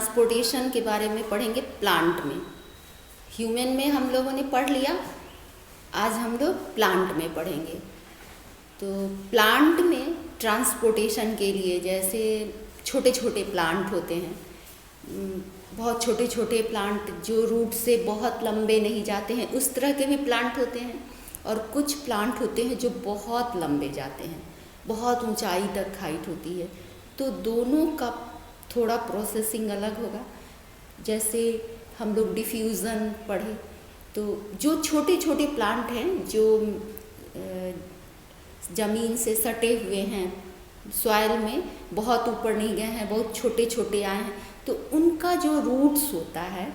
Transportation के बारे में पढ़ेंगे प्लांट में। ह्यूमन में हम लोगों ने पढ़ लिया, आज हम लोग प्लांट में पढ़ेंगे। तो प्लांट में ट्रांसपोर्टेशन के लिए जैसे छोटे छोटे प्लांट होते हैं, बहुत छोटे छोटे प्लांट जो रूट से बहुत लंबे नहीं जाते हैं, उस तरह के भी प्लांट होते हैं। और कुछ प्लांट होते हैं जो बहुत लंबे जाते हैं, बहुत ऊंचाई तक हाइट होती है। तो दोनों का थोड़ा प्रोसेसिंग अलग होगा। जैसे हम लोग डिफ्यूज़न पढ़े, तो जो छोटे छोटे प्लांट हैं जो ज़मीन से सटे हुए हैं, सॉइल में बहुत ऊपर नहीं गए हैं, बहुत छोटे छोटे आए हैं, तो उनका जो रूट्स होता है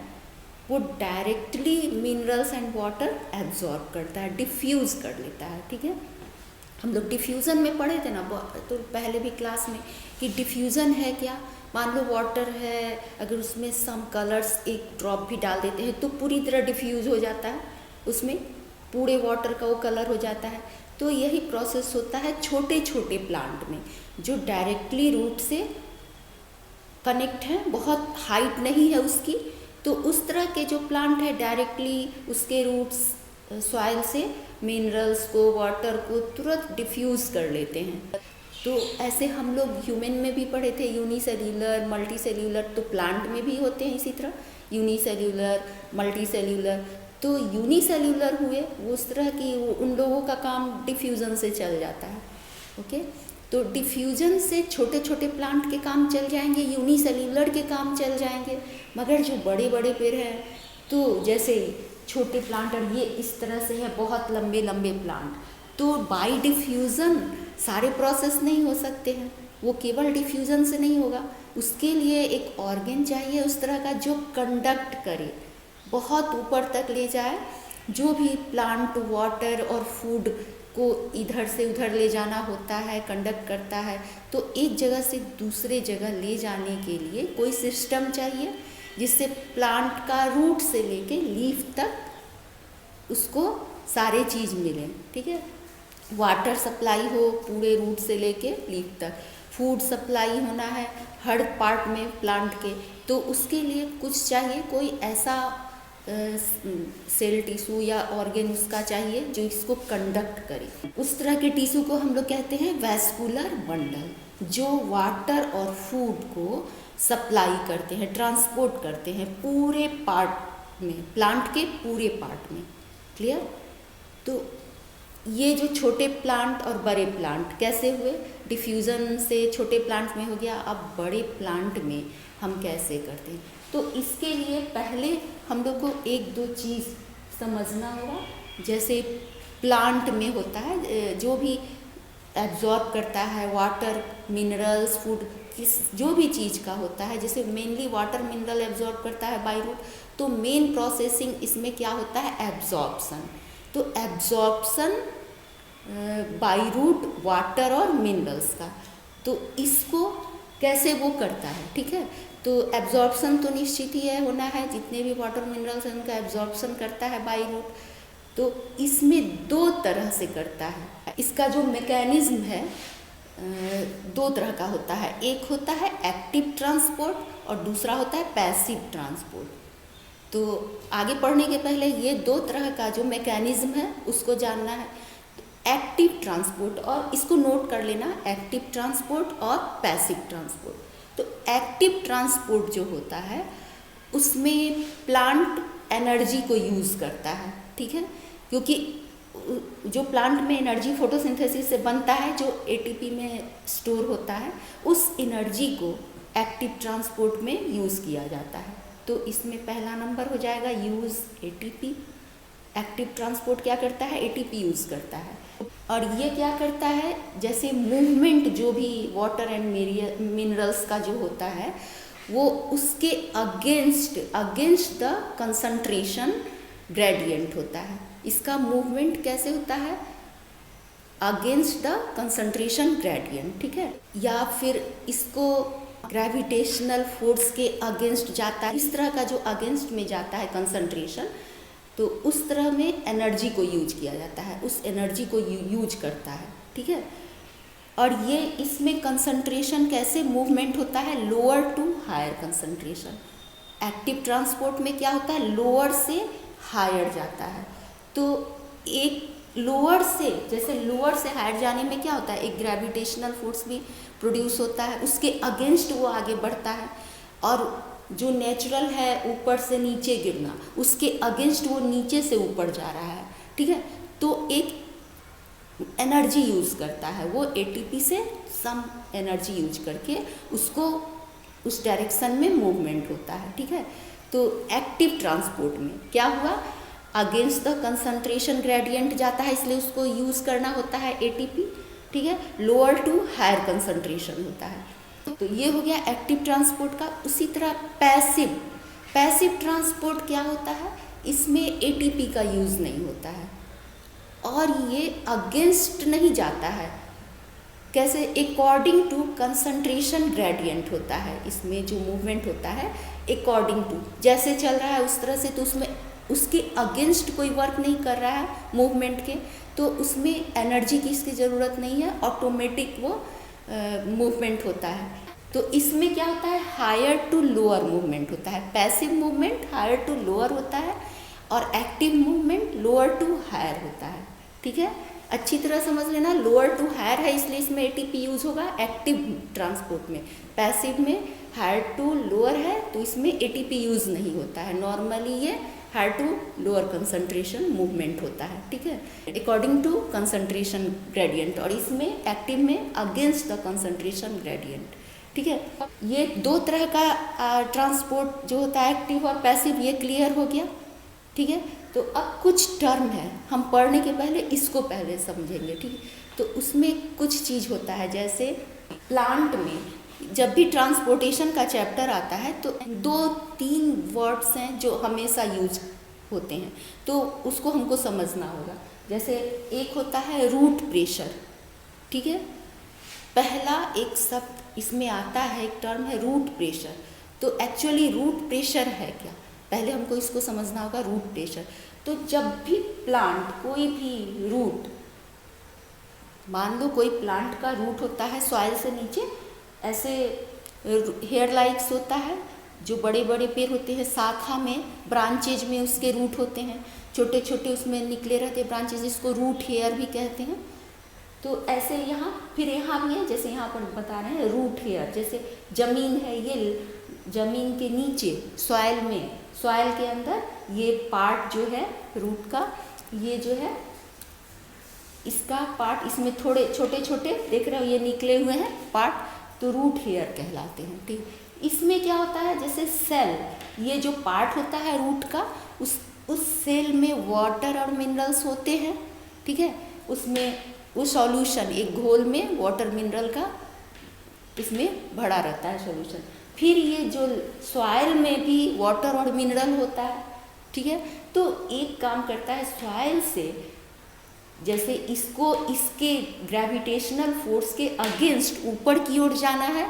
वो directly minerals and water absorb करता है, डिफ्यूज़ कर लेता है। ठीक है, हम लोग डिफ्यूज़न में पढ़े थे ना तो पहले भी क्लास में कि डिफ्यूज़न है क्या। मान लो वाटर है, अगर उसमें सम कलर्स एक ड्रॉप भी डाल देते हैं तो पूरी तरह डिफ्यूज़ हो जाता है, उसमें पूरे वाटर का वो कलर हो जाता है। तो यही प्रोसेस होता है छोटे छोटे प्लांट में जो डायरेक्टली रूट से कनेक्ट हैं, बहुत हाइट नहीं है उसकी। तो उस तरह के जो प्लांट है डायरेक्टली उसके रूट्स सॉइल से मिनरल्स को, वाटर को तुरंत डिफ्यूज़ कर लेते हैं। तो ऐसे हम लोग ह्यूमन में भी पढ़े थे, यूनिसेल्यूलर, मल्टीसेल्यूलर। तो प्लांट में भी होते हैं इसी तरह यूनिसेल्यूलर, मल्टीसेल्यूलर। तो यूनिसेल्यूलर हुए वो उस तरह की, उन लोगों का काम डिफ्यूज़न से चल जाता है। ओके, तो डिफ्यूज़न से छोटे छोटे प्लांट के काम चल जाएंगे, यूनिसेल्यूलर के काम चल जाएंगे। मगर जो बड़े बड़े पेड़ हैं, तो जैसे छोटे प्लांट और ये इस तरह से है बहुत लंबे लंबे प्लांट, तो बाय डिफ्यूज़न सारे प्रोसेस नहीं हो सकते हैं, वो केवल डिफ्यूज़न से नहीं होगा। उसके लिए एक ऑर्गन चाहिए उस तरह का जो कंडक्ट करे, बहुत ऊपर तक ले जाए, जो भी प्लांट वाटर और फूड को इधर से उधर ले जाना होता है, कंडक्ट करता है। तो एक जगह से दूसरे जगह ले जाने के लिए कोई सिस्टम चाहिए जिससे प्लांट का रूट से लेके लीफ तक उसको सारे चीज़ मिले। ठीक है, वाटर सप्लाई हो पूरे रूट से लेके लीफ तक, फूड सप्लाई होना है हर पार्ट में प्लांट के, तो उसके लिए कुछ चाहिए, कोई ऐसा सेल टिश्यू या ऑर्गन उसका चाहिए जो इसको कंडक्ट करे। उस तरह के टिश्यू को हम लोग कहते हैं वैस्कुलर बंडल, जो वाटर और फूड को सप्लाई करते हैं, ट्रांसपोर्ट करते हैं पूरे पार्ट में, प्लांट के पूरे पार्ट में। क्लियर? तो ये जो छोटे प्लांट और बड़े प्लांट कैसे हुए, डिफ्यूज़न से छोटे प्लांट में हो गया, अब बड़े प्लांट में हम कैसे करते हैं। तो इसके लिए पहले हम लोग को एक दो चीज़ समझना होगा। जैसे प्लांट में होता है जो भी एब्जॉर्ब करता है वाटर, मिनरल्स, फूड, जो भी चीज़ का होता है, जैसे मेनली वाटर मिनरल एब्जॉर्ब करता है बाय रूट, तो मेन प्रोसेसिंग इसमें क्या होता है, एब्जॉर्प्शन। तो एब्जॉर्प्शन बाय रूट वाटर और मिनरल्स का, तो इसको कैसे वो करता है। ठीक है, तो एब्जॉर्प्शन तो निश्चित ही है, होना है, जितने भी वाटर मिनरल्स हैं उनका एब्जॉर्प्शन करता है बाय रूट। तो इसमें दो तरह से करता है, इसका जो मैकेनिज्म है दो तरह का होता है, एक होता है एक्टिव ट्रांसपोर्ट और दूसरा होता है पैसिव ट्रांसपोर्ट। तो आगे पढ़ने के पहले ये दो तरह का जो मैकेनिज्म है उसको जानना है। एक्टिव ट्रांसपोर्ट, और इसको नोट कर लेना, एक्टिव ट्रांसपोर्ट और पैसिव ट्रांसपोर्ट। तो एक्टिव ट्रांसपोर्ट जो होता है उसमें प्लांट एनर्जी को यूज़ करता है। ठीक है, क्योंकि जो प्लांट में एनर्जी फोटोसिंथेसिस से बनता है, जो एटीपी में स्टोर होता है, उस एनर्जी को एक्टिव ट्रांसपोर्ट में यूज़ किया जाता है। तो इसमें पहला नंबर हो जाएगा यूज़ एटीपी। एक्टिव ट्रांसपोर्ट क्या करता है, एटीपी यूज़ करता है। और ये क्या करता है, जैसे मूवमेंट जो भी वाटर एंड मिनरल्स का जो होता है वो उसके अगेंस्ट द कंसंट्रेशन ग्रेडियंट होता है। इसका मूवमेंट कैसे होता है, अगेंस्ट द कंसंट्रेशन ग्रेडियंट। ठीक है, या फिर इसको ग्रेविटेशनल फोर्स के अगेंस्ट जाता है, इस तरह का जो अगेंस्ट में जाता है कंसंट्रेशन, तो उस तरह में एनर्जी को यूज किया जाता है, उस एनर्जी को यूज करता है। ठीक है, और ये इसमें कंसंट्रेशन कैसे मूवमेंट होता है, lower to higher concentration. Active transport में क्या होता है, लोअर से हायर जाता है। तो एक लोअर से, जैसे लोअर से हायर जाने में क्या होता है, एक ग्रेविटेशनल फोर्स भी प्रोड्यूस होता है, उसके अगेंस्ट वो आगे बढ़ता है। और जो नेचुरल है ऊपर से नीचे गिरना, उसके अगेंस्ट वो नीचे से ऊपर जा रहा है, ठीक है। तो एक एनर्जी यूज़ करता है वो, एटीपी से सम एनर्जी यूज करके उसको उस डायरेक्शन में मूवमेंट होता है, ठीक है। तो एक्टिव ट्रांसपोर्ट में क्या हुआ, अगेंस्ट द कंसंट्रेशन ग्रेडियंट जाता है, इसलिए उसको यूज़ करना होता है एटीपी, ठीक है। लोअर टू हायर कंसंट्रेशन होता है। तो ये हो गया एक्टिव ट्रांसपोर्ट का। उसी तरह पैसिव ट्रांसपोर्ट क्या होता है, इसमें एटीपी का यूज़ नहीं होता है और ये अगेंस्ट नहीं जाता है। कैसे, अकॉर्डिंग टू कंसंट्रेशन ग्रेडियंट होता है, इसमें जो मूवमेंट होता है अकॉर्डिंग टू जैसे चल रहा है उस तरह से, तो उसमें उसके अगेंस्ट कोई वर्क नहीं कर रहा है मूवमेंट के, तो उसमें एनर्जी की इसकी ज़रूरत नहीं है, ऑटोमेटिक वो मूवमेंट होता है। तो इसमें क्या होता है, हायर टू लोअर मूवमेंट होता है। Passive movement higher to lower होता है और active movement lower to higher होता है, ठीक है। अच्छी तरह समझ लेना, लोअर टू हायर है इसलिए इसमें एटीपी यूज होगा एक्टिव ट्रांसपोर्ट में। पैसिव में हायर टू लोअर है तो इसमें एटीपी यूज नहीं होता है, नॉर्मली ये higher to lower concentration movement होता है, ठीक है, अकॉर्डिंग टू कंसंट्रेशन ग्रेडियंट। और इसमें एक्टिव में अगेंस्ट द कंसंट्रेशन ग्रेडियंट, ठीक है। ये दो तरह का ट्रांसपोर्ट जो होता है एक्टिव और पैसिव, ये क्लियर हो गया, ठीक है। तो अब कुछ टर्म है, हम पढ़ने के पहले इसको पहले समझेंगे, ठीक है। तो उसमें कुछ चीज़ होता है, जैसे प्लांट में जब भी ट्रांसपोर्टेशन का चैप्टर आता है तो 2-3 वर्ड्स हैं जो हमेशा यूज होते हैं, तो उसको हमको समझना होगा। जैसे एक होता है रूट प्रेशर, ठीक है, पहला एक शब्द इसमें आता है, एक टर्म है रूट प्रेशर। तो एक्चुअली रूट प्रेशर है क्या, पहले हमको इसको समझना होगा। रूट प्रेशर, तो जब भी प्लांट कोई भी रूट, मान लो कोई प्लांट का रूट होता है सॉइल से नीचे ऐसे हेयर लाइक्स होता है, जो बड़े बड़े पेड़ होते हैं शाखा में, ब्रांचेज में उसके रूट होते हैं, छोटे छोटे उसमें निकले रहते हैं ब्रांचेज, जिसको रूट हेयर भी कहते हैं। तो ऐसे यहाँ फिर यहाँ भी है, जैसे यहाँ पर बता रहे हैं रूट हेयर, जैसे ज़मीन है, ये ज़मीन के नीचे सॉइल में, सॉइल के अंदर ये पार्ट जो है रूट का, ये जो है इसका पार्ट, इसमें थोड़े छोटे छोटे देख रहे हो ये निकले हुए हैं पार्ट, तो रूट हेयर कहलाते हैं, ठीक। इसमें क्या होता है, जैसे सेल, ये जो पार्ट होता है रूट का, उस सेल में वाटर और मिनरल्स होते हैं, ठीक है। उसमें वो सॉल्यूशन, एक घोल में वाटर मिनरल का इसमें भरा रहता है सॉल्यूशन। फिर ये जो सॉइल में भी वाटर और मिनरल होता है, ठीक है। तो एक काम करता है सॉइल से, जैसे इसको इसके ग्रेविटेशनल फोर्स के अगेंस्ट ऊपर की ओर जाना है,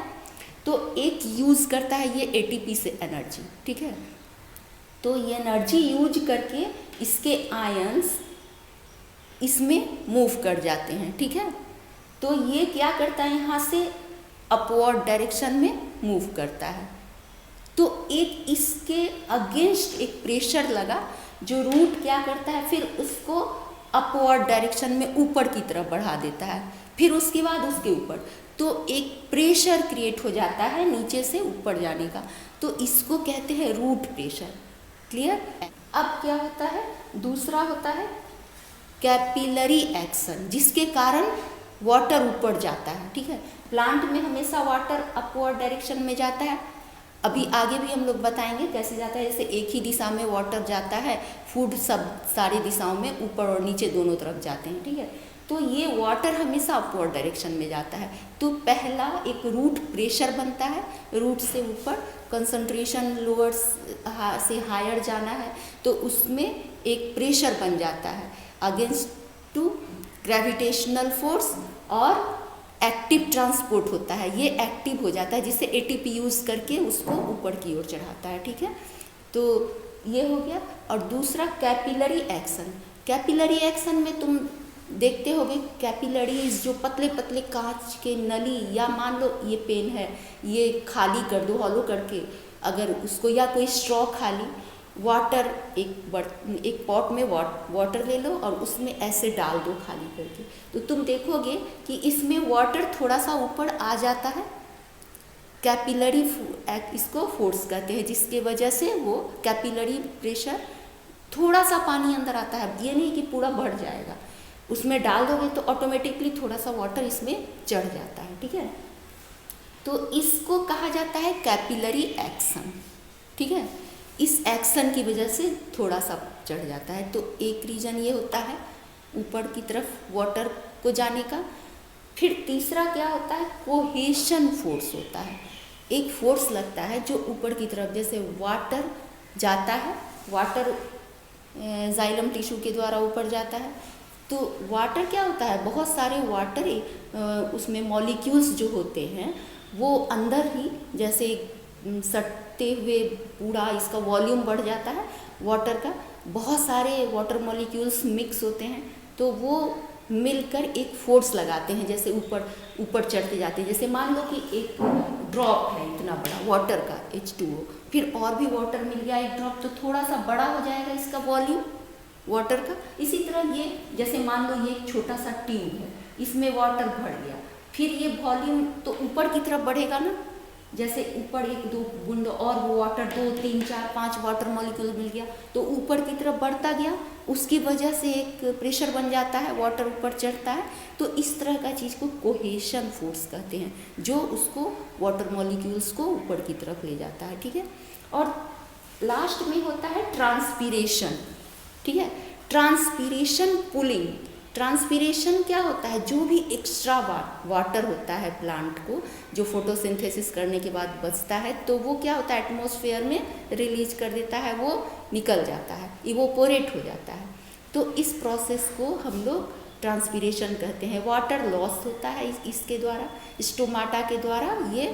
तो एक यूज़ करता है ये एटीपी से एनर्जी, ठीक है। तो ये एनर्जी यूज करके इसके आयंस इसमें मूव कर जाते हैं, ठीक है। तो ये क्या करता है, यहाँ से अपवर्ड डायरेक्शन में मूव करता है। तो एक इसके अगेंस्ट एक प्रेशर लगा, जो रूट क्या करता है, फिर उसको अपवर्ड डायरेक्शन में ऊपर की तरफ बढ़ा देता है, फिर उसके बाद उसके ऊपर, तो एक प्रेशर क्रिएट हो जाता है नीचे से ऊपर जाने का, तो इसको कहते हैं रूट प्रेशर। क्लियर। अब क्या होता है, दूसरा होता है कैपिलरी एक्शन, जिसके कारण वाटर ऊपर जाता है, ठीक है। प्लांट में हमेशा वाटर अपवर्ड डायरेक्शन में जाता है, अभी आगे भी हम लोग बताएंगे कैसे जाता है। जैसे एक ही दिशा में वाटर जाता है, फूड सब सारी दिशाओं में ऊपर और नीचे दोनों तरफ जाते हैं, ठीक है। तो ये वाटर हमेशा अपवर्ड डायरेक्शन में जाता है। तो पहला एक रूट प्रेशर बनता है, रूट से ऊपर कंसंट्रेशन लोअर से हायर जाना है, तो उसमें एक प्रेशर बन जाता है अगेंस्ट टू ग्रेविटेशनल फोर्स, और एक्टिव ट्रांसपोर्ट होता है, ये एक्टिव हो जाता है, जिससे एटीपी यूज़ करके उसको ऊपर की ओर चढ़ाता है, ठीक है। तो ये हो गया। और दूसरा कैपिलरी एक्शन, कैपिलरी एक्शन में तुम देखते होंगे कैपिलरीज जो पतले पतले कांच के नली, या मान लो ये पेन है, ये खाली कर दो हॉलो करके, अगर उसको, या कोई स्ट्रॉ खाली, वाटर एक पॉट में वाटर ले लो और उसमें ऐसे डाल दो खाली करके, तो तुम देखोगे कि इसमें वाटर थोड़ा सा ऊपर आ जाता है। कैपिलरी इसको फोर्स कहते हैं, जिसके वजह से वो कैपिलरी प्रेशर, थोड़ा सा पानी अंदर आता है, ये नहीं कि पूरा बढ़ जाएगा, उसमें डाल दोगे तो ऑटोमेटिकली थोड़ा सा वाटर इसमें चढ़ जाता है। ठीक है, तो इसको कहा जाता है कैपिलरी एक्शन। ठीक है, इस एक्शन की वजह से थोड़ा सा चढ़ जाता है। तो एक रीज़न ये होता है ऊपर की तरफ वाटर को जाने का। फिर तीसरा क्या होता है, कोहेशन फोर्स होता है। एक फोर्स लगता है जो ऊपर की तरफ, जैसे वाटर जाता है, वाटर जाइलम टिश्यू के द्वारा ऊपर जाता है, तो वाटर क्या होता है, बहुत सारे वाटर उसमें मॉलिक्यूल्स जो होते हैं वो अंदर ही जैसे सटते हुए पूरा इसका वॉल्यूम बढ़ जाता है वाटर का, बहुत सारे वाटर मॉलिक्यूल्स मिक्स होते हैं, तो वो मिलकर एक फोर्स लगाते हैं, जैसे ऊपर ऊपर चढ़ते जाते हैं। जैसे मान लो कि एक ड्रॉप है इतना बड़ा वाटर का H2O, फिर और भी वाटर मिल गया एक ड्रॉप, तो थोड़ा सा बड़ा हो जाएगा इसका वॉल्यूम वाटर का। इसी तरह ये, जैसे मान लो ये एक छोटा सा ट्यूब है, इसमें वाटर भर गया, फिर ये वॉल्यूम तो ऊपर की तरफ बढ़ेगा ना, जैसे ऊपर एक दो बूंद और वो वाटर, 2 3 4 5 वाटर मॉलिक्यूल मिल गया, तो ऊपर की तरफ बढ़ता गया, उसकी वजह से एक प्रेशर बन जाता है, वाटर ऊपर चढ़ता है। तो इस तरह का चीज़ को कोहेशन फोर्स कहते हैं, जो उसको वाटर मॉलिक्यूल्स को ऊपर की तरफ ले जाता है। ठीक है, और लास्ट में होता है ट्रांसपीरेशन। ठीक है, ट्रांसपीरेशन पुलिंग। ट्रांसपीरेशन क्या होता है, जो भी एक्स्ट्रा वाटर होता है प्लांट को, जो फोटोसिंथेसिस करने के बाद बचता है, तो वो क्या होता है, एटमॉस्फेयर में रिलीज कर देता है, वो निकल जाता है, इवोपोरेट हो जाता है। तो इस प्रोसेस को हम लोग ट्रांसपीरेशन कहते हैं। वाटर लॉस होता है इसके द्वारा, स्टोमाटा के द्वारा ये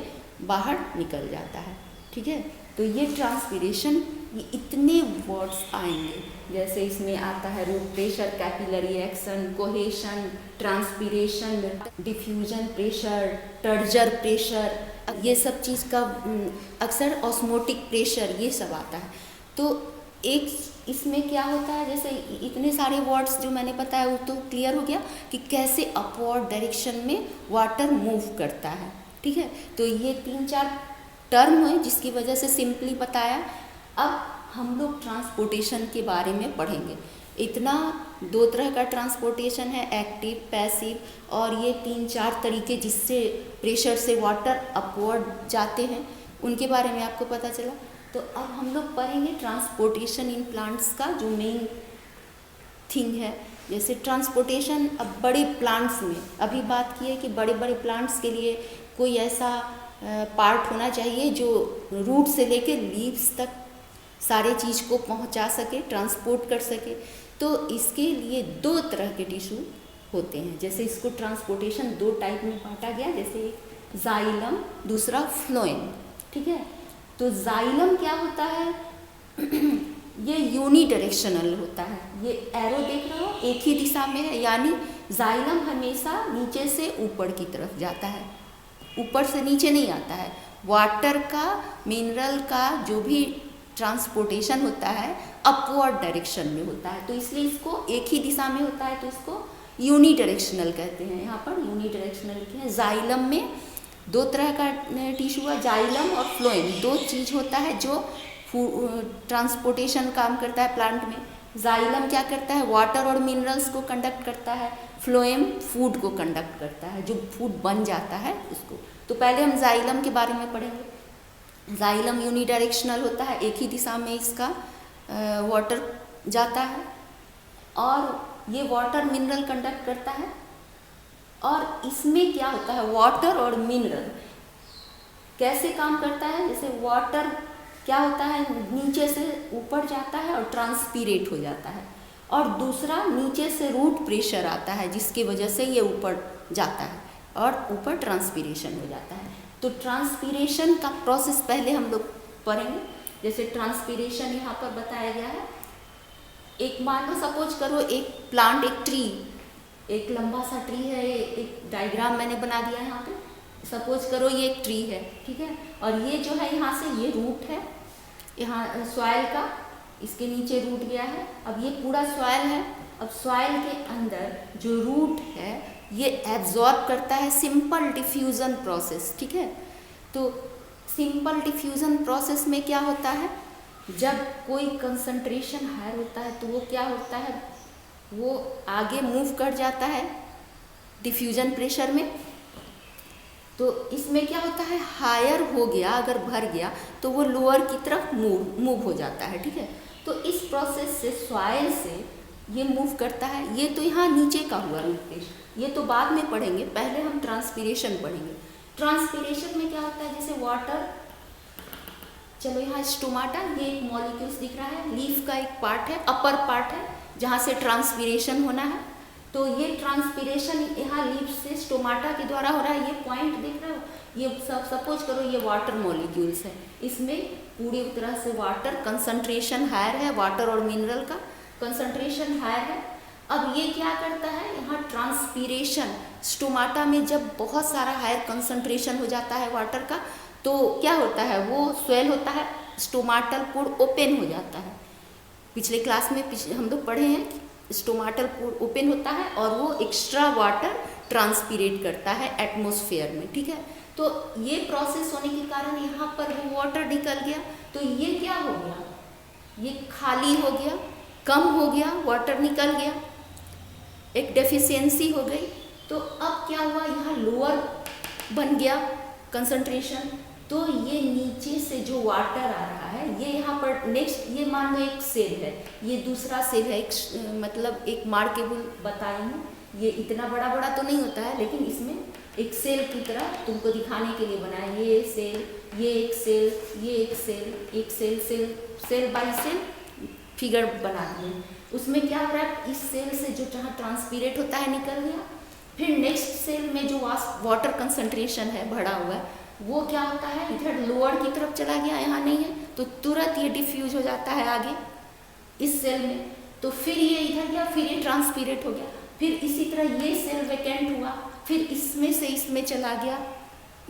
बाहर निकल जाता है। ठीक है, तो ये ट्रांसपीरेशन, ये इतने वर्ड्स आएंगे, जैसे इसमें आता है root pressure, capillary action, cohesion, transpiration, diffusion pressure, turgor pressure, ये सब चीज़ का अक्सर ऑस्मोटिक प्रेशर, ये सब आता है। तो एक इसमें क्या होता है, जैसे इतने सारे वर्ड्स जो मैंने बताया वो तो क्लियर हो गया कि कैसे अपवर्ड डायरेक्शन में वाटर मूव करता है। ठीक है, तो ये 3-4 टर्म है जिसकी वजह से सिंपली बताया। अब हम लोग ट्रांसपोर्टेशन के बारे में पढ़ेंगे। इतना 2 तरह का ट्रांसपोर्टेशन है, एक्टिव, पैसिव, और ये 3-4 तरीके जिससे प्रेशर से वाटर अपवर्ड जाते हैं, उनके बारे में आपको पता चला। तो अब हम लोग पढ़ेंगे ट्रांसपोर्टेशन इन प्लांट्स का जो मेन थिंग है। जैसे ट्रांसपोर्टेशन अब बड़े प्लांट्स में, अभी बात की है कि बड़े बड़े प्लांट्स के लिए कोई ऐसा पार्ट होना चाहिए जो रूट से लेके लीव्स तक सारे चीज़ को पहुंचा सके, ट्रांसपोर्ट कर सके। तो इसके लिए 2 तरह के टिश्यू होते हैं। जैसे इसको ट्रांसपोर्टेशन 2 टाइप में बांटा गया, जैसे एक जाइलम, दूसरा फ्लोएम। ठीक है, तो जाइलम क्या होता है ये यूनी डायरेक्शनल होता है। ये एरो देख रहे हो, एक ही दिशा में है, यानी जाइलम हमेशा नीचे से ऊपर की तरफ जाता है, ऊपर से नीचे नहीं आता है। वाटर का, मिनरल का जो भी ट्रांसपोर्टेशन होता है अपवर्ड डायरेक्शन में होता है, तो इसलिए इसको एक ही दिशा में होता है, तो इसको यूनी डायरेक्शनल कहते हैं। यहाँ पर यूनी डायरेक्शनल के हैं। जाइलम में 2 तरह का टिश्यू है, जाइलम और फ्लोएम, 2 चीज़ होता है जो ट्रांसपोर्टेशन काम करता है प्लांट में। जाइलम क्या करता है, वाटर और मिनरल्स को कंडक्ट करता है, फ्लोएम फूड को कंडक्ट करता है, जो फूड बन जाता है उसको। तो पहले हम जाइलम के बारे में पढ़ेंगे। जाइलम यूनी डायरेक्शनल होता है, एक ही दिशा में इसका वाटर जाता है, और ये वाटर मिनरल कंडक्ट करता है। और इसमें क्या होता है, वाटर और मिनरल कैसे काम करता है, जैसे वाटर क्या होता है, नीचे से ऊपर जाता है और ट्रांसपीरेट हो जाता है, और दूसरा नीचे से रूट प्रेशर आता है जिसकी वजह से ये ऊपर जाता है और ऊपर ट्रांसपीरेशन हो जाता है। तो ट्रांसपीरेशन का प्रोसेस पहले हम लोग पढ़ेंगे। जैसे ट्रांसपीरेशन यहाँ पर बताया गया है। एक मान लो, सपोज करो एक प्लांट, एक ट्री, एक लंबा सा ट्री है, एक डायग्राम मैंने बना दिया है यहाँ पे। सपोज करो ये एक ट्री है, ठीक है, और ये जो है यहाँ से ये रूट है, यहाँ सॉइल का, इसके नीचे रूट गया है। अब ये पूरा सॉइल है। अब सॉइल के अंदर जो रूट है ये एब्जॉर्ब करता है सिंपल डिफ्यूज़न प्रोसेस, ठीक है। तो सिंपल डिफ्यूज़न प्रोसेस में क्या होता है, जब कोई कंसंट्रेशन हायर होता है तो वो क्या होता है, वो आगे मूव कर जाता है डिफ्यूज़न प्रेशर में। तो इसमें क्या होता है, हायर हो गया अगर भर गया तो वो लोअर की तरफ मूव हो जाता है, ठीक है। तो इस प्रोसेस से सॉइल से ये मूव करता है। ये तो यहाँ नीचे का हुआ रूट प्रेशर, ये तो बाद में पढ़ेंगे, पहले हम ट्रांसपीरेशन पढ़ेंगे। ट्रांसपीरेशन में क्या होता है, जैसे वाटर, चलो यहाँ स्टोमाटा, ये एक मॉलिक्यूल्स दिख रहा है, लीफ का एक पार्ट है, अपर पार्ट है जहाँ से ट्रांसपीरेशन होना है। तो ये ट्रांसपीरेशन यहाँ लीफ से स्टोमाटा के द्वारा हो रहा है। ये पॉइंट देख रहे हो, ये सब सपोज करो ये वाटर मॉलिक्यूल्स है, इसमें पूरी तरह से वाटर कंसंट्रेशन हायर है, वाटर और मिनरल का कंसंट्रेशन हायर है। अब ये क्या करता है, यहाँ ट्रांसपीरेशन स्टोमाटा में जब बहुत सारा हायर कंसंट्रेशन हो जाता है वाटर का, तो क्या होता है, वो स्वेल होता है, स्टोमाटल पोर ओपन हो जाता है। पिछले क्लास में हम लोग पढ़े हैं, स्टोमाटल पोर ओपन होता है और वो एक्स्ट्रा वाटर ट्रांसपीरेट करता है एटमॉस्फेयर में, ठीक है। तो ये प्रोसेस होने के कारण यहाँ पर वो वाटर निकल गया, तो ये क्या हो गया, ये खाली हो गया, कम हो गया, वाटर निकल गया, एक डेफिशिएंसी हो गई। तो अब क्या हुआ, यहाँ लोअर बन गया कंसंट्रेशन। तो ये नीचे से जो वाटर आ रहा है, ये यहाँ पर नेक्स्ट, ये मान लो एक सेल है, ये दूसरा सेल है, एक मतलब एक मार्केबल बताई हूँ, ये इतना बड़ा बड़ा तो नहीं होता है, लेकिन इसमें एक सेल की तरह तुमको दिखाने के लिए बनाया। ये सेल, ये एक सेल, ये एक सेल, एक cell, cell by cell figure बना दिए। उसमें क्या हो रहा है, इस सेल से जो जहाँ ट्रांसपीरेट होता है निकल गया, फिर नेक्स्ट सेल में जो वाटर कंसंट्रेशन है बढ़ा हुआ है, वो क्या होता है, इधर लोअर की तरफ चला गया, यहाँ नहीं है, तो तुरंत ये डिफ्यूज हो जाता है आगे इस सेल में। तो फिर ये इधर गया, फिर ये ट्रांसपीरेट हो गया, फिर इसी तरह ये सेल वैकेंट हुआ, फिर इसमें से इसमें चला गया,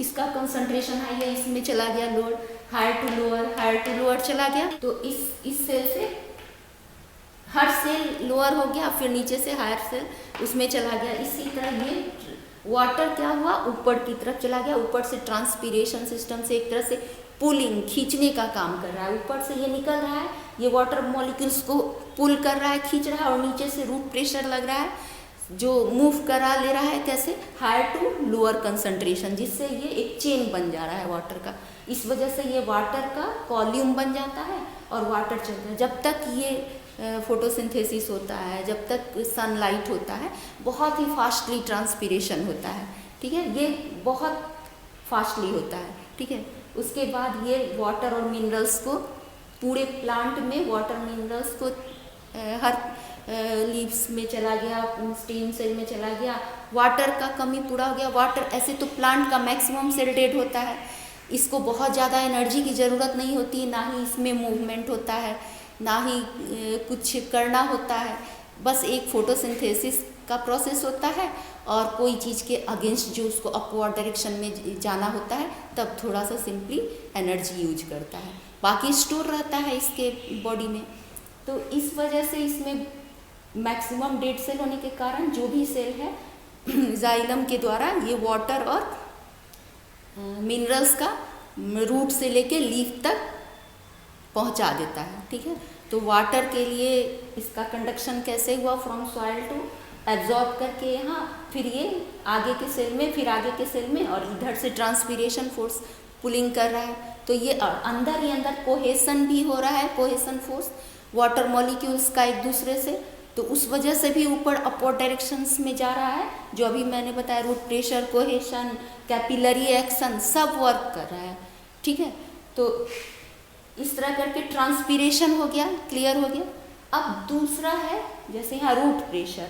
इसका कंसंट्रेशन हाई है, इसमें चला गया लोअर, हायर टू लोअर चला गया। तो इस सेल से हर सेल लोअर हो गया, फिर नीचे से हायर सेल उसमें चला गया। इसी तरह ये वाटर क्या हुआ, ऊपर की तरफ चला गया, ऊपर से ट्रांसपीरेशन सिस्टम से एक तरह से पुलिंग, खींचने का काम कर रहा है। ऊपर से ये निकल रहा है, ये वाटर मॉलिक्यूल्स को पुल कर रहा है, खींच रहा है, और नीचे से रूट प्रेशर लग रहा है जो मूव करा ले रहा है, कैसे, हायर टू लोअर कंसंट्रेशन, जिससे ये एक चेन बन जा रहा है वाटर का। इस वजह से ये वाटर का वॉल्यूम बन जाता है और वाटर चलता है। जब तक ये फोटोसिंथेसिस होता है, जब तक सनलाइट होता है, बहुत ही फास्टली ट्रांसपीरेशन होता है, ठीक है, ये बहुत फास्टली होता है, ठीक है। उसके बाद ये वाटर और मिनरल्स को पूरे प्लांट में, वाटर मिनरल्स को हर लीव्स में चला गया, स्टेम सेल में चला गया, वाटर का कमी पूरा हो गया। वाटर, ऐसे तो प्लांट का मैक्सिमम सेल डेड होता है, इसको बहुत ज़्यादा एनर्जी की ज़रूरत नहीं होती, ना ही इसमें मूवमेंट होता है, ना ही कुछ करना होता है, बस एक फोटोसिंथेसिस का प्रोसेस होता है और कोई चीज़ के अगेंस्ट जो उसको अपवर्ड डायरेक्शन में जाना होता है, तब थोड़ा सा सिंपली एनर्जी यूज करता है, बाकी स्टोर रहता है इसके बॉडी में। तो इस वजह से इसमें मैक्सिमम डेड सेल होने के कारण जो भी सेल है जाइलम के द्वारा ये वाटर और मिनरल्स का रूट से लेके लीफ तक पहुंचा देता है, ठीक है। तो वाटर के लिए इसका कंडक्शन कैसे हुआ, फ्रॉम सॉइल टू एब्जॉर्ब करके यहाँ, फिर ये आगे के सेल में, फिर आगे के सेल में, और इधर से ट्रांसपीरेशन फोर्स पुलिंग कर रहा है। तो ये अंदर ही अंदर कोहेसन भी हो रहा है, कोहेसन फोर्स वाटर मॉलिक्यूल्स का एक दूसरे से, तो उस वजह से भी ऊपर अपवर्ड डायरेक्शंस में जा रहा है, जो अभी मैंने बताया, root pressure, cohesion, capillary action सब वर्क कर रहा है, ठीक है। तो इस तरह करके ट्रांसपीरेशन हो गया, क्लियर हो गया। अब दूसरा है, जैसे यहाँ रूट प्रेशर,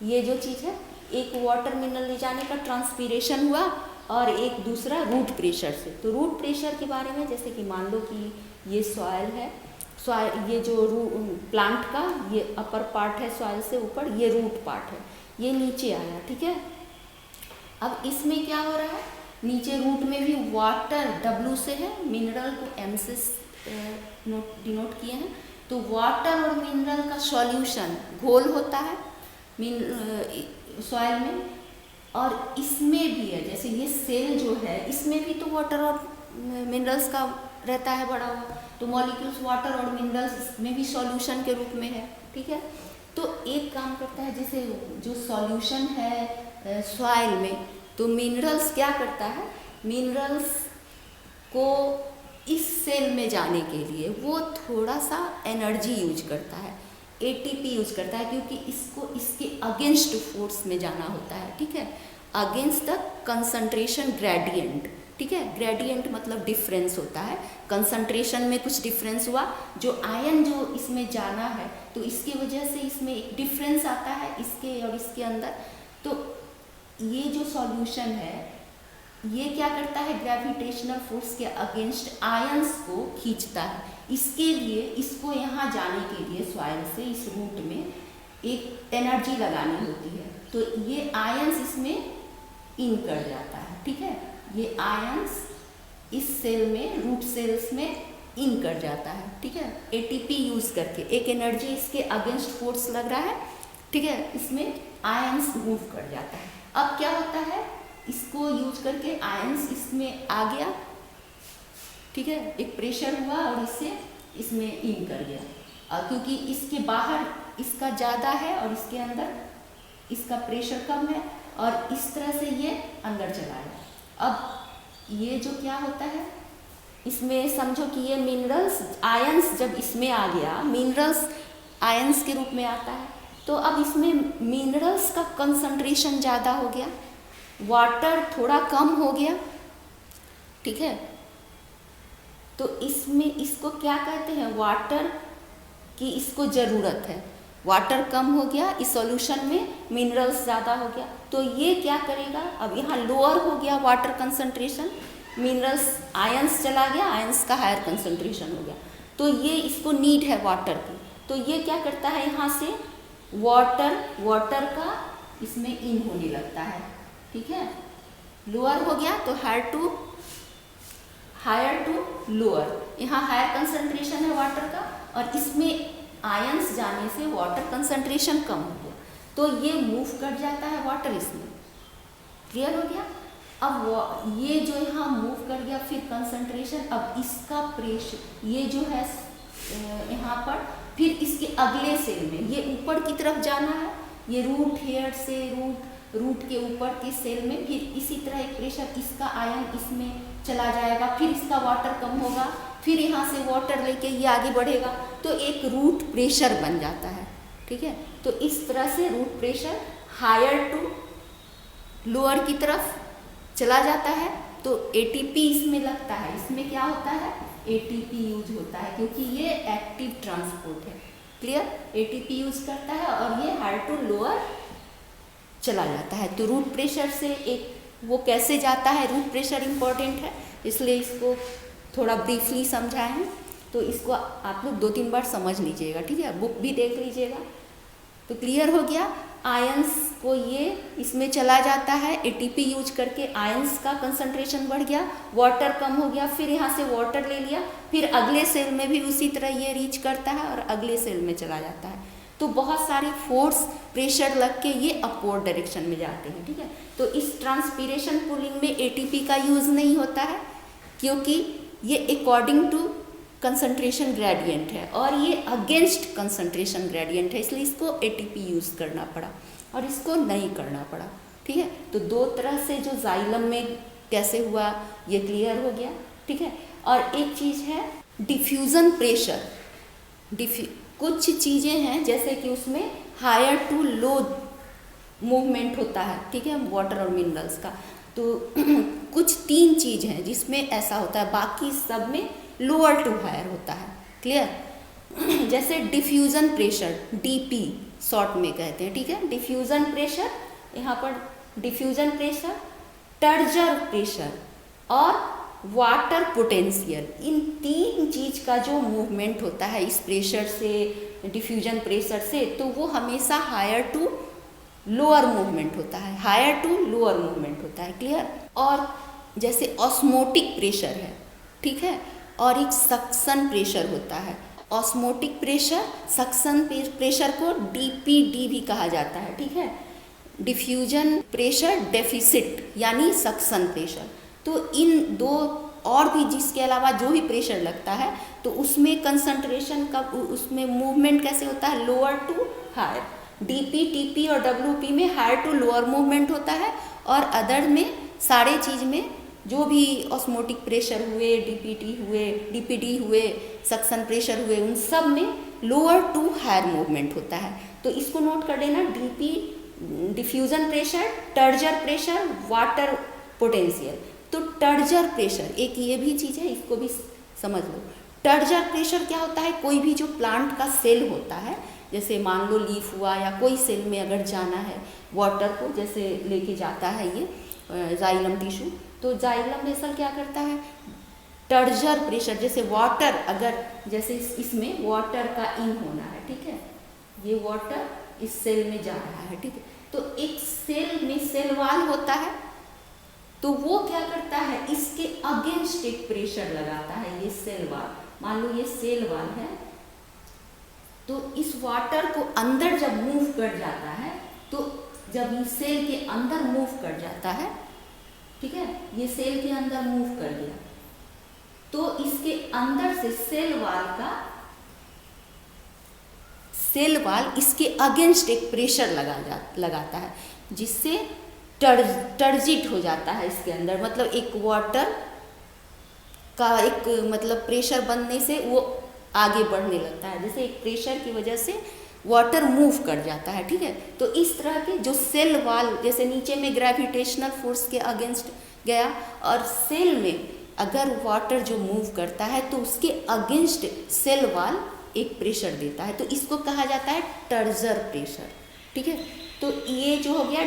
ये जो चीज़ है, एक वाटर मिनरल ले जाने का ट्रांसपीरेशन हुआ और एक दूसरा रूट प्रेशर से। तो रूट प्रेशर के बारे में, जैसे कि मान लो कि ये सॉइल है, सॉइल, ये जो प्लांट का ये अपर पार्ट है सॉइल से ऊपर, ये रूट पार्ट है, ये नीचे आया, ठीक है। अब इसमें क्या हो रहा है, नीचे रूट में भी वाटर W से है, मिनरल को M से डिनोट किए हैं। तो वाटर और मिनरल का सॉल्यूशन घोल होता है सॉइल में, और इसमें भी है, जैसे ये सेल जो है इसमें भी तो वाटर और मिनरल्स का रहता है बड़ा हुआ, तो मॉलिक्यूल्स वाटर और मिनरल्स में भी सॉल्यूशन के रूप में है, ठीक है। तो एक काम करता है, जैसे जो सॉल्यूशन है सॉइल में, तो मिनरल्स क्या करता है, मिनरल्स को इस सेल में जाने के लिए वो थोड़ा सा एनर्जी यूज करता है, ATP यूज करता है, क्योंकि इसको इसके अगेंस्ट फोर्स में जाना होता है, ठीक है, अगेंस्ट द कंसंट्रेशन ग्रेडियंट, ठीक है। ग्रेडियंट मतलब डिफरेंस होता है, कंसंट्रेशन में कुछ डिफरेंस हुआ, जो आयन जो इसमें जाना है तो इसकी वजह से इसमें एक डिफरेंस आता है इसके और इसके अंदर। तो ये जो सॉल्यूशन है ये क्या करता है, ग्रेविटेशनल फोर्स के अगेंस्ट आयंस को खींचता है। इसके लिए इसको यहाँ जाने के लिए सॉइल से इस रूट में एक एनर्जी लगानी होती है, तो ये आयंस इसमें इन कर जाता है, ठीक है। ये आयंस इस सेल में, रूट सेल्स में इन कर जाता है, ठीक है, ATP यूज करके एक एनर्जी इसके अगेंस्ट फोर्स लग रहा है, ठीक है, इसमें आयंस मूव कर जाता है। अब क्या होता है, इसको यूज करके आयंस इसमें आ गया, ठीक है, एक प्रेशर हुआ और इससे इसमें इन कर गया, क्योंकि इसके बाहर इसका ज़्यादा है और इसके अंदर इसका प्रेशर कम है, और इस तरह से ये अंदर चला गया। अब ये जो क्या होता है, इसमें समझो कि ये मिनरल्स आयंस जब इसमें आ गया, मिनरल्स आयंस के रूप में आता है, तो अब इसमें मिनरल्स का कंसंट्रेशन ज़्यादा हो गया, वाटर थोड़ा कम हो गया, ठीक है। तो इसमें इसको क्या कहते हैं, वाटर की इसको ज़रूरत है, वाटर कम हो गया, इस सॉल्यूशन में मिनरल्स ज़्यादा हो गया, तो ये क्या करेगा, अब यहाँ लोअर हो गया वाटर कंसंट्रेशन, मिनरल्स आयंस चला गया, आयंस का हायर कंसंट्रेशन हो गया, तो ये इसको नीड है वाटर की, तो ये क्या करता है, यहाँ से वाटर का इसमें इन होने लगता है, ठीक है। लोअर हो गया तो हायर टू लोअर, यहाँ हायर कंसंट्रेशन है वाटर का, और इसमें आयंस जाने से वाटर कंसंट्रेशन कम हो गया, तो ये मूव कर जाता है वाटर इसमें, क्लियर हो गया। अब ये जो यहाँ मूव कर गया, फिर कंसंट्रेशन, अब इसका प्रेशर ये जो है यहाँ पर, फिर इसके अगले सेल में ये ऊपर की तरफ जाना है, ये रूट हेयर से रूट के ऊपर के सेल में, फिर इसी तरह एक प्रेशर, इसका आयन इसमें चला जाएगा, फिर इसका वाटर कम होगा, फिर यहाँ से वाटर लेके ये आगे बढ़ेगा, तो एक रूट प्रेशर बन जाता है, ठीक है। तो इस तरह से root pressure higher to lower की तरफ चला जाता है, तो ATP इसमें लगता है, इसमें क्या होता है, ATP यूज होता है, क्योंकि ये एक्टिव ट्रांसपोर्ट है, क्लियर, ATP यूज करता है और ये हायर टू लोअर चला जाता है। तो रूट प्रेशर से एक वो कैसे जाता है, रूट प्रेशर इम्पॉर्टेंट है, इसलिए इसको थोड़ा ब्रीफली समझाए हैं, तो इसको आप लोग 2-3 बार समझ लीजिएगा, ठीक है, बुक भी देख लीजिएगा। तो क्लियर हो गया, आयंस को ये इसमें चला जाता है, ATP यूज करके आयंस का कंसंट्रेशन बढ़ गया, वाटर कम हो गया, फिर यहाँ से वाटर ले लिया, फिर अगले सेल में भी उसी तरह ये रीच करता है और अगले सेल में चला जाता है। तो बहुत सारे फोर्स प्रेशर लग के ये अपवर्ड डायरेक्शन में जाते हैं, ठीक है। तो इस ट्रांसपीरेशन पुलिंग में ATP का यूज़ नहीं होता है, क्योंकि ये अकॉर्डिंग टू कंसंट्रेशन ग्रेडियंट है और ये अगेंस्ट कंसंट्रेशन ग्रेडियंट है, इसलिए इसको ATP यूज़ करना पड़ा और इसको नहीं करना पड़ा, ठीक है। तो 2 तरह से जो जाइलम में कैसे हुआ ये क्लियर हो गया, ठीक है। और एक चीज़ है डिफ्यूज़न प्रेशर, कुछ चीज़ें हैं जैसे कि उसमें हायर टू लो मूवमेंट होता है, ठीक है, वाटर और मिनरल्स का। तो कुछ 3 चीज़ हैं जिसमें ऐसा होता है, बाकी सब में लोअर टू हायर होता है, क्लियर। जैसे डिफ्यूज़न प्रेशर, DP शॉर्ट में कहते हैं, ठीक है, डिफ्यूज़न प्रेशर, यहाँ पर डिफ्यूज़न प्रेशर, टर्जर प्रेशर और वाटर पोटेंशियल, इन तीन चीज का जो मूवमेंट होता है इस प्रेशर से, डिफ्यूजन प्रेशर से, तो वो हमेशा हायर टू लोअर मूवमेंट होता है, हायर टू लोअर मूवमेंट होता है। क्लियर? और जैसे ऑस्मोटिक प्रेशर है, ठीक है, और एक सक्शन प्रेशर होता है। ऑस्मोटिक प्रेशर, सक्शन प्रेशर को डीपीडी भी कहा जाता है, ठीक है। डिफ्यूजन प्रेशर डेफिसिट यानी सक्शन प्रेशर। तो इन दो और भी, जिसके अलावा जो भी प्रेशर लगता है तो उसमें कंसंट्रेशन का, उसमें मूवमेंट कैसे होता है, lower to higher. DP, TP और डब्ल्यूपी में हायर टू लोअर मूवमेंट होता है, और अदर में सारे चीज़ में जो भी ऑस्मोटिक प्रेशर हुए, डीपीटी हुए, डीपीडी हुए, सक्शन प्रेशर हुए, उन सब में लोअर टू हायर मूवमेंट होता है। तो इसको नोट कर लेना, DP diffusion pressure, turgor pressure, water potential. तो टर्जर प्रेशर एक ये भी चीज़ है, इसको भी समझ लो। टर्जर प्रेशर क्या होता है, कोई भी जो प्लांट का सेल होता है, जैसे मान लो लीफ हुआ या कोई सेल में अगर जाना है वाटर को, जैसे लेके जाता है ये जाइलम टिश्यू, तो जाइलम वेसल क्या करता है, टर्जर प्रेशर, जैसे वाटर, अगर जैसे इसमें वाटर का इन होना है, ठीक है, ये वाटर इस सेल में जा रहा है, ठीक है, तो एक सेल में सेल वाल होता है, तो वो क्या करता है, इसके अगेंस्ट एक प्रेशर लगाता है। ये सेल वाल, मान लो ये सेल वाल है, तो इस वाटर को अंदर जब मूव कर जाता है, तो जब ये सेल के अंदर मूव कर जाता है, ठीक है, ये सेल के अंदर मूव कर गया, तो इसके अंदर से सेल वाल इसके अगेंस्ट एक प्रेशर लगाता है, जिससे टर्जिट हो जाता है इसके अंदर, मतलब एक वाटर का एक मतलब प्रेशर बनने से वो आगे बढ़ने लगता है, जैसे एक प्रेशर की वजह से वाटर मूव कर जाता है, ठीक है। तो इस तरह के जो सेल वाल, जैसे नीचे में ग्रेविटेशनल फोर्स के अगेंस्ट गया, और सेल में अगर वाटर जो मूव करता है तो उसके अगेंस्ट सेल वाल एक प्रेशर देता है, तो इसको कहा जाता है टर्जर प्रेशर, ठीक है। तो ये जो हो गया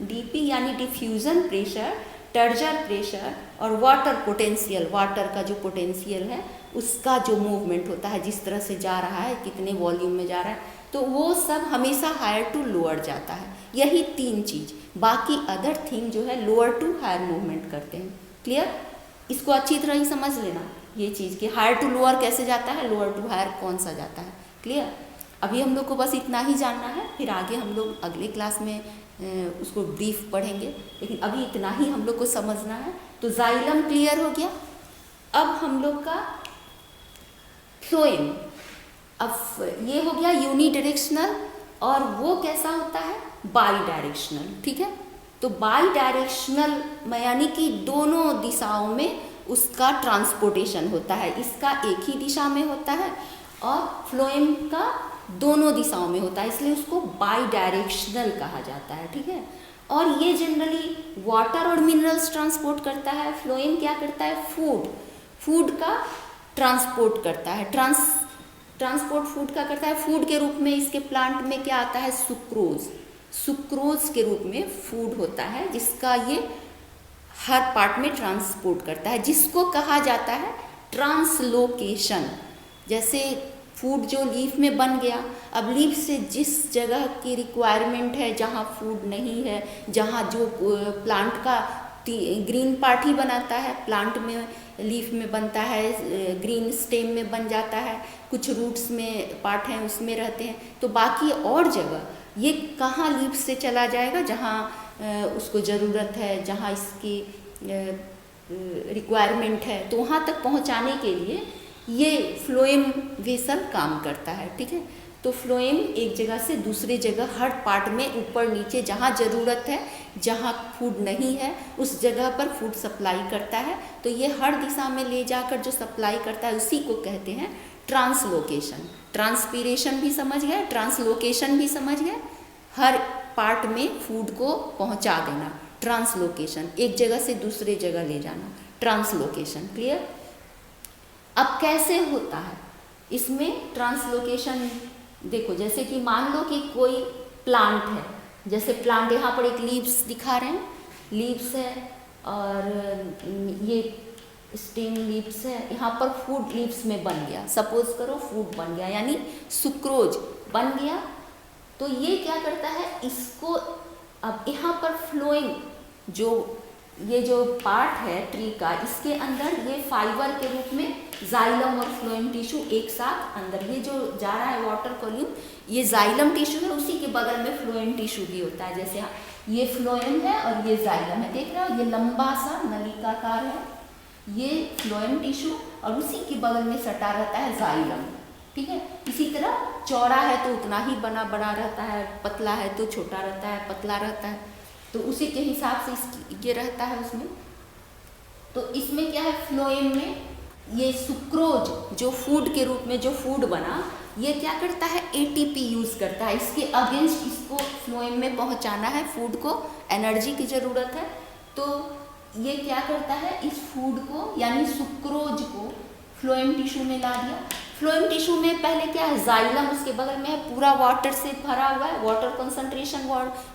डीपी यानी डिफ्यूजन प्रेशर, टर्जर प्रेशर, और वाटर पोटेंशियल, वाटर का जो पोटेंशियल है उसका जो मूवमेंट होता है, जिस तरह से जा रहा है, कितने वॉल्यूम में जा रहा है, तो वो सब हमेशा हायर टू लोअर जाता है। यही तीन चीज, बाकी अदर थिंग जो है लोअर टू हायर मूवमेंट करते हैं। क्लियर? इसको अच्छी तरह ही समझ लेना ये चीज़ कि हायर टू लोअर कैसे जाता है, लोअर टू हायर कौन सा जाता है। क्लियर? अभी हम लोग को बस इतना ही जानना है, फिर आगे हम लोग अगले क्लास में उसको ब्रीफ पढ़ेंगे, लेकिन अभी इतना ही हम लोग को समझना है। तो जाइलम क्लियर हो गया। अब हम लोग का फ्लोएम, अब ये हो गया यूनी डायरेक्शनल, और वो कैसा होता है, बाई डायरेक्शनल, ठीक है। तो बाई डायरेक्शनल यानी कि दोनों दिशाओं में उसका ट्रांसपोर्टेशन होता है, इसका एक ही दिशा में होता है और फ्लोएम का दोनों दिशाओं में होता है, इसलिए उसको बाई डायरेक्शनल कहा जाता है, ठीक है। और ये जनरली वाटर और मिनरल्स ट्रांसपोर्ट करता है, फ्लोएम क्या करता है, फूड का ट्रांसपोर्ट करता है, ट्रांसपोर्ट फूड का करता है। फूड के रूप में इसके प्लांट में क्या आता है, सुक्रोज के रूप में फूड होता है, जिसका ये हर पार्ट में ट्रांसपोर्ट करता है, जिसको कहा जाता है ट्रांसलोकेशन। जैसे फूड जो लीफ में बन गया, अब लीफ से जिस जगह की रिक्वायरमेंट है, जहाँ फूड नहीं है, जहाँ जो प्लांट का ग्रीन पार्ट ही बनाता है, प्लांट में लीफ में बनता है, ग्रीन स्टेम में बन जाता है, कुछ रूट्स में पार्ट हैं उसमें रहते हैं, तो बाकी और जगह ये कहाँ लीफ से चला जाएगा, जहाँ उसको ज़रूरत है, जहाँ इसकी रिक्वायरमेंट है, तो वहाँ तक पहुँचाने के लिए ये फ्लोएम वेसल काम करता है, ठीक है। तो फ्लोएम एक जगह से दूसरे जगह हर पार्ट में ऊपर नीचे जहाँ ज़रूरत है, जहाँ फूड नहीं है उस जगह पर फूड सप्लाई करता है। तो ये हर दिशा में ले जाकर जो सप्लाई करता है उसी को कहते हैं ट्रांसलोकेशन। ट्रांसपीरेशन भी समझ गए, ट्रांसलोकेशन भी समझ गए, हर पार्ट में फूड को पहुँचा देना, ट्रांसलोकेशन, एक जगह से दूसरे जगह ले जाना, ट्रांसलोकेशन। क्लियर? अब कैसे होता है इसमें ट्रांसलोकेशन, देखो जैसे कि मान लो कि कोई प्लांट है, जैसे प्लांट यहाँ पर एक लीव्स दिखा रहे हैं, लीव्स है और ये स्टेम लीव्स है, यहाँ पर फूड लीव्स में बन गया, सपोज करो फूड बन गया यानी सुक्रोज बन गया। तो ये क्या करता है, इसको अब यहाँ पर फ्लोइंग ये जो पार्ट है ट्री का, इसके अंदर ये फाइबर के रूप में जाइलम और फ्लोएम टिश्यू एक साथ अंदर, ये जो जा रहा है वाटर कॉल्यूम, ये जाइलम टिश्यू है, उसी के बगल में फ्लोएम टिश्यू भी होता है। जैसे ये फ्लोएम है और ये जाइलम है, देख रहे हो, ये लंबा सा नलिकाकार है, ये फ्लोएम टिश्यू और उसी के बगल में सटा रहता है जाइलम, ठीक है। इसी तरह चौड़ा है तो उतना ही बना बड़ा रहता है, पतला है तो छोटा रहता है, पतला रहता है, तो उसी के हिसाब से ये रहता है उसमें। तो इसमें क्या है, फ्लोएम में ये सुक्रोज जो फूड के रूप में जो फूड बना, ये क्या करता है, एटीपी यूज़ करता है, इसके अगेंस्ट इसको फ्लोएम में पहुंचाना है, फूड को एनर्जी की ज़रूरत है। तो ये क्या करता है, इस फूड को यानी सुक्रोज को फ्लोएम टिश्यू में ला दिया। फ्लोएम टिश्यू में पहले क्या है, जाइलम उसके बगल में है, पूरा वाटर से भरा हुआ है, वाटर कंसंट्रेशन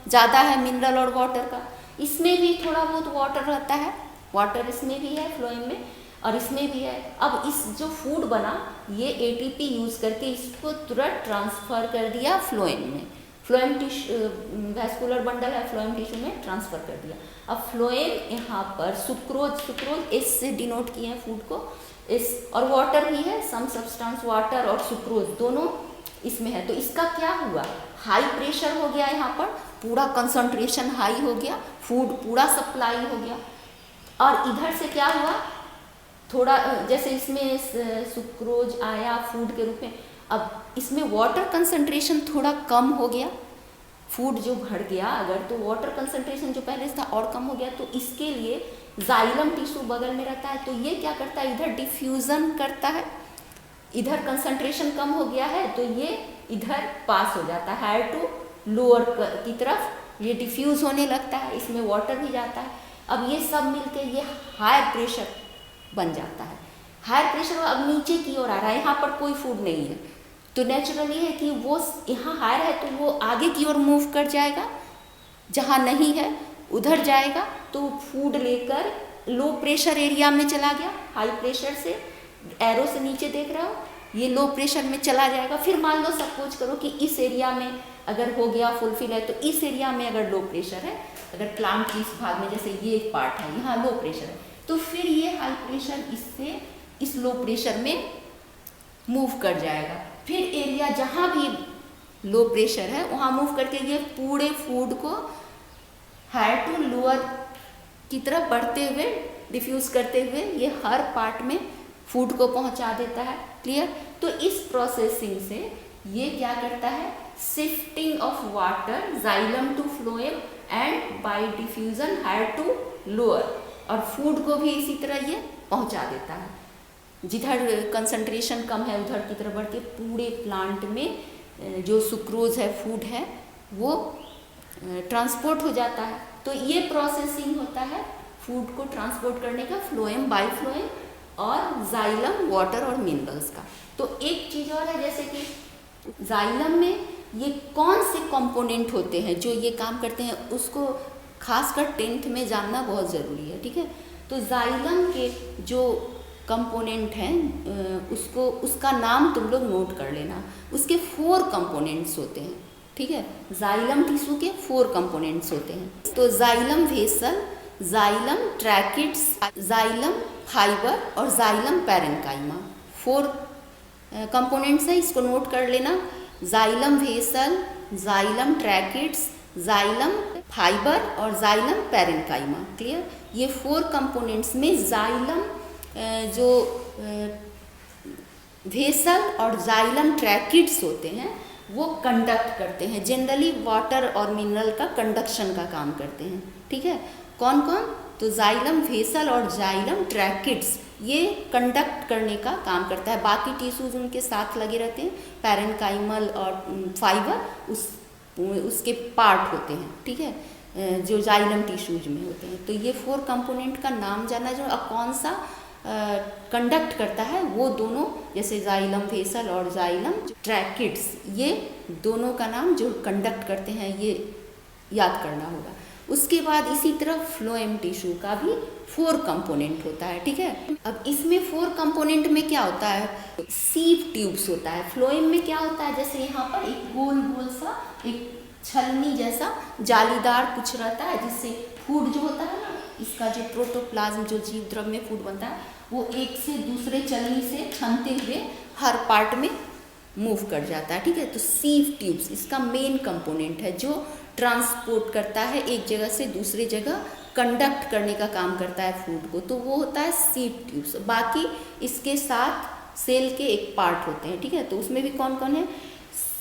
ज़्यादा है मिनरल और वाटर का, इसमें भी थोड़ा बहुत वाटर रहता है, वाटर इसमें भी है फ्लोएम में और इसमें भी है। अब इस जो फूड बना, ये एटीपी यूज़ करके इसको तुरंत ट्रांसफ़र कर दिया फ्लोएम में, फ्लोएम टिश्यू वैस्कुलर बंडल है, फ्लोएम टिश्यू में ट्रांसफ़र कर दिया। अब फ्लोएम यहाँ पर सुक्रोज एस से डिनोट किए हैं फूड को, इस और वाटर भी है, सम सब्सटेंस वाटर और सुक्रोज दोनों इसमें है। तो इसका क्या हुआ, हाई प्रेशर हो गया, यहाँ पर पूरा कंसंट्रेशन हाई हो गया, फूड पूरा सप्लाई हो गया। और इधर से क्या हुआ, थोड़ा जैसे इसमें सुक्रोज आया फूड के रूप में, अब इसमें वाटर कंसंट्रेशन थोड़ा कम हो गया, फूड जो भर गया अगर, तो वाटर कंसंट्रेशन जो पहले से था और कम हो गया, तो इसके लिए जाइलम टिश्यू बगल में रहता है, तो ये क्या करता है, इधर डिफ्यूज़न करता है, इधर कंसंट्रेशन कम हो गया है तो ये इधर पास हो जाता है, हायर टू लोअर की तरफ ये डिफ्यूज़ होने लगता है, इसमें वाटर भी जाता है। अब ये सब मिलके ये हायर प्रेशर बन जाता है, हायर प्रेशर अब नीचे की ओर आ रहा है, यहाँ पर कोई फूड नहीं है, तो नेचुरली है कि वो यहाँ हायर है तो वो आगे की ओर मूव कर जाएगा, जहाँ नहीं है उधर जाएगा, तो फूड लेकर लो प्रेशर एरिया में चला गया, हाई प्रेशर से एरो से नीचे देख रहे हो, ये लो प्रेशर में चला जाएगा। फिर मान लो सपोज करो कि इस एरिया में अगर हो गया फुलफिल है, तो इस एरिया में अगर लो प्रेशर है, अगर प्लांट की इस भाग में जैसे ये एक पार्ट है, यहाँ लो प्रेशर है, तो फिर ये हाई प्रेशर इससे इस लो प्रेशर में मूव कर जाएगा, फिर एरिया जहाँ भी लो प्रेशर है वहाँ मूव करके ये पूरे फूड को हायर टू लोअर की तरफ बढ़ते हुए डिफ्यूज़ करते हुए ये हर पार्ट में फूड को पहुंचा देता है। क्लियर। तो इस प्रोसेसिंग से ये क्या करता है, shifting of water xylem to phloem and by diffusion higher to lower, और फूड को भी इसी तरह ये पहुंचा देता है, जिधर कंसंट्रेशन कम है उधर की तरफ बढ़ के पूरे प्लांट में जो सुक्रोज है फूड है वो ट्रांसपोर्ट हो जाता है। तो ये प्रोसेसिंग होता है फूड को ट्रांसपोर्ट करने का, फ्लोएम बाय फ्लोएम और जाइलम वाटर और मिनरल्स का। तो एक चीज़ और है, जैसे कि जाइलम में ये कौन से कंपोनेंट होते हैं जो ये काम करते हैं, उसको खासकर 10th में जानना बहुत ज़रूरी है। ठीक है, तो जाइलम के जो कंपोनेंट हैं उसका नाम तुम लोग नोट कर लेना। उसके 4 कंपोनेंट्स होते हैं। ठीक है, जाइलम टिश्यू के 4 कंपोनेंट्स होते हैं। तो xylem vessel, xylem tracheids, xylem fibre और जाइलम पैरेन्काइमा 4 कंपोनेंट्स हैं, इसको नोट कर लेना। Xylem vessel, xylem tracheids, xylem fibre और जाइलम पैरेन्काइमा। क्लियर। ये 4 कंपोनेंट्स में जाइलम जो वेसल और जाइलम ट्रैकिड्स होते हैं वो कंडक्ट करते हैं, जनरली वाटर और मिनरल का कंडक्शन का काम करते हैं। ठीक है, कौन कौन, तो जाइलम वेसल और जाइलम ट्रैकिड्स ये कंडक्ट करने का काम करता है, बाकी टिश्यूज उनके साथ लगे रहते हैं। पैरेन्काइमल और फाइबर उसके पार्ट होते हैं। ठीक है, जो जाइलम टिश्यूज में होते हैं। तो ये 4 कंपोनेंट का नाम जानना जो कौन सा कंडक्ट करता है, वो दोनों जैसे जाइलम वेसल और जाइलम ट्रैकिड्स, ये दोनों का नाम जो कंडक्ट करते हैं ये याद करना होगा। उसके बाद इसी तरह फ्लोएम टिश्यू का भी 4 कंपोनेंट होता है, ठीक है। अब इसमें 4 कंपोनेंट में क्या होता है, सीव ट्यूब्स होता है। फ्लोएम में क्या होता है, जैसे यहाँ पर एक गोल गोल सा एक छलनी जैसा जालीदार कुछ रहता है, जिससे फूड जो होता है ना, इसका जो प्रोटोप्लाज्म जो जीव द्रव में फूड बनता है, वो एक से दूसरे छलनी से छनते हुए हर पार्ट में मूव कर जाता है, ठीक है। तो सीव ट्यूब्स इसका मेन कंपोनेंट है, जो ट्रांसपोर्ट करता है एक जगह से दूसरी जगह, कंडक्ट करने का काम करता है फूड को, तो वो होता है सीव ट्यूब्स। बाकी इसके साथ सेल के एक पार्ट होते हैं, ठीक है। तो उसमें भी कौन कौन है,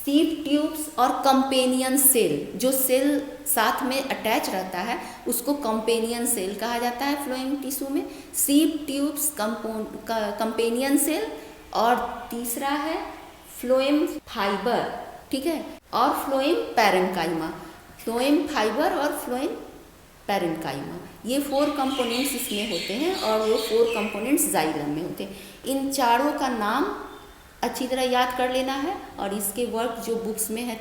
सीव ट्यूब्स और कंपेनियन सेल। जो सेल साथ में अटैच रहता है उसको कंपेनियन सेल कहा जाता है फ्लोएम टिश्यू में। सीव ट्यूब्स, कंपेनियन सेल, और तीसरा है फ्लोएम फाइबर, ठीक है, और फ्लोएम पैरेन्काइमा। फ्लोएम फाइबर और फ्लोएम पैरेन्काइमा, ये 4 कंपोनेंट्स इसमें होते हैं, और वो 4 कंपोनेंट्स जाइलम में होते हैं। इन चारों का नाम अच्छी तरह याद कर लेना है, और इसके वर्क जो बुक्स में है,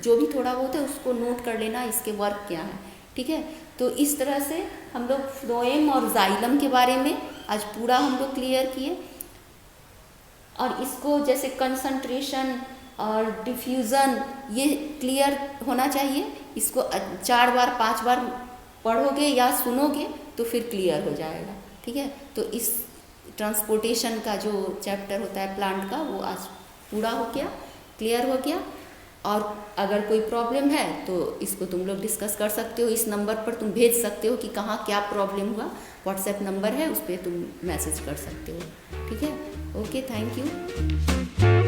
जो भी थोड़ा बहुत है उसको नोट कर लेना, इसके वर्क क्या है, ठीक है। तो इस तरह से हम लोग फ्लोएम और जाइलम के बारे में आज पूरा हम लोग क्लियर किए। और इसको जैसे कंसंट्रेशन और डिफ्यूज़न ये क्लियर होना चाहिए। इसको 4 बार 5 बार पढ़ोगे या सुनोगे तो फिर क्लियर हो जाएगा, ठीक है। तो इस ट्रांसपोर्टेशन का जो चैप्टर होता है प्लांट का, वो आज पूरा हो गया, क्लियर हो गया। और अगर कोई प्रॉब्लम है तो इसको तुम लोग डिस्कस कर सकते हो, इस नंबर पर तुम भेज सकते हो कि कहाँ क्या प्रॉब्लम हुआ। व्हाट्सएप नंबर है, उस पर तुम मैसेज कर सकते हो, ठीक है। Okay, thank you.